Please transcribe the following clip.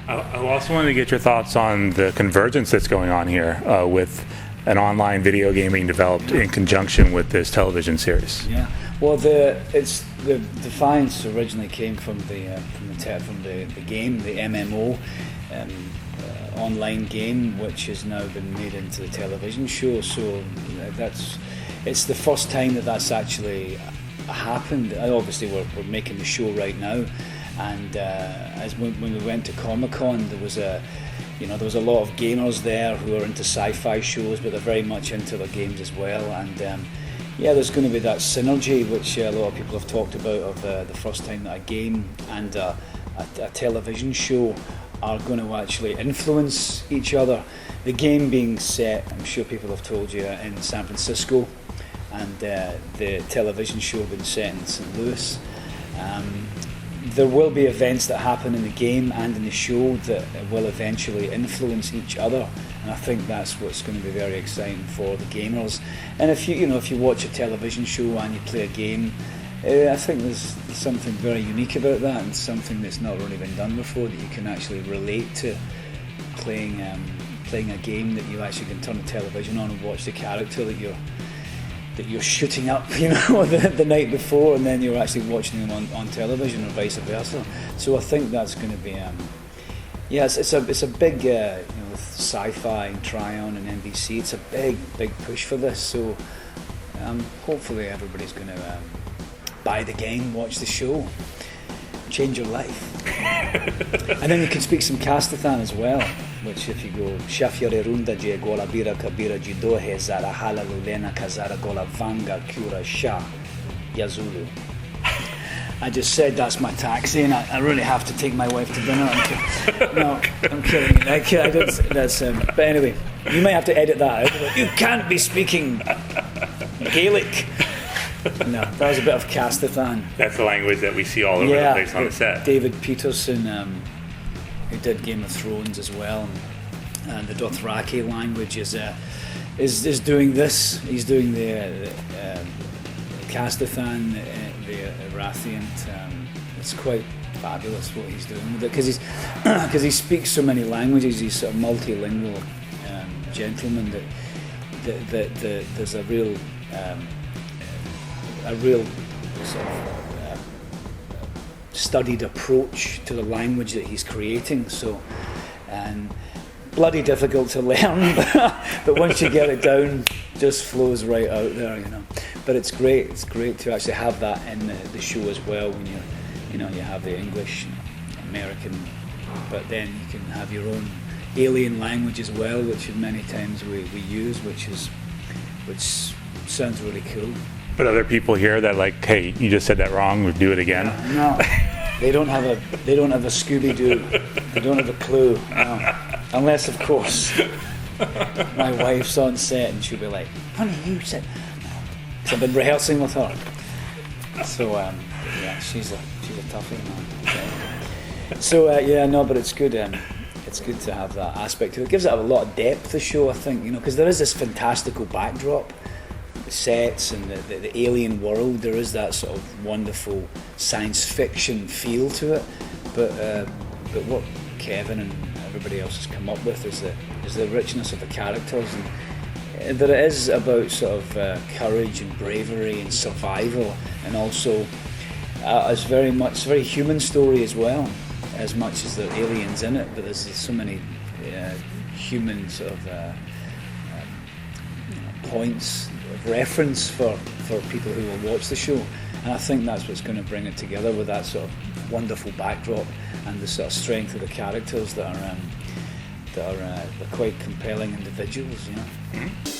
I also wanted to get your thoughts on the convergence that's going on here with an online video game being developed in conjunction with this television series. Yeah, well, the Defiance originally came from the game, the MMO. Online game, which has now been made into the television show. So it's the first time that's actually happened. Obviously, we're making the show right now, and as when we went to Comic-Con, there was a lot of gamers there who are into sci-fi shows, but they're very much into their games as well. And there's going to be that synergy, which a lot of people have talked about, of the first time that a game and a television show are going to actually influence each other. The game being set, I'm sure people have told you, in San Francisco, and the television show being set in St. Louis. There will be events that happen in the game and in the show that will eventually influence each other, and I think that's what's going to be very exciting for the gamers. And if you watch a television show and you play a game, I think there's something very unique about that, and something that's not really been done before, that you can actually relate to playing a game, that you actually can turn the television on and watch the character that you're shooting up, the night before, and then you're actually watching them on television, or vice versa. So I think that's going to be, it's a big, with Syfy and Trion and NBC, it's a big push for this. So hopefully everybody's going to buy the game, watch the show, change your life. And then you can speak some Kastathan as well, which if you go Shafyare Runda Je Gola Bira Kabira Jidohe Zara Hala Lulena Kazara Gola Vanga Kura Sha Yazulu. I just said that's my taxi, and I really have to take my wife to dinner. No, I'm kidding. But anyway, you might have to edit that out. You can't be speaking Gaelic. No, that was a bit of Kastathan. That's the language that we see all over the place on the set. David Peterson, who did Game of Thrones as well, and the Dothraki language is doing this. He's doing the Kastathan, the Rathian. It's quite fabulous what he's doing with it, because he speaks so many languages. He's sort of multilingual gentleman that there's a real sort of studied approach to the language that he's creating. So, and bloody difficult to learn, but once you get it down, just flows right out there, But it's great. It's great to actually have that in the show as well. When you have the English, American, but then you can have your own alien language as well, which many times we use, which sounds really cool. But other people here that hey, you just said that wrong, we'll do it again. No, they don't have a Scooby-Doo. They don't have a clue. No. Unless, of course, my wife's on set and she'll be like, "Honey, you said," because I've been rehearsing with her. So she's a toughie, man. So but it's good. It's good to have that aspect to it. It gives it a lot of depth, the show, I think, because there is this fantastical backdrop. The sets and the alien world, there is that sort of wonderful science fiction feel to it, but what Kevin and everybody else has come up with is the richness of the characters, and that it is about sort of courage and bravery and survival, and also it's very human story as well, as much as there are aliens in it, but there's so many human sort of points of reference for people who will watch the show, and I think that's what's going to bring it together, with that sort of wonderful backdrop and the sort of strength of the characters that are they're quite compelling individuals, Mm-hmm.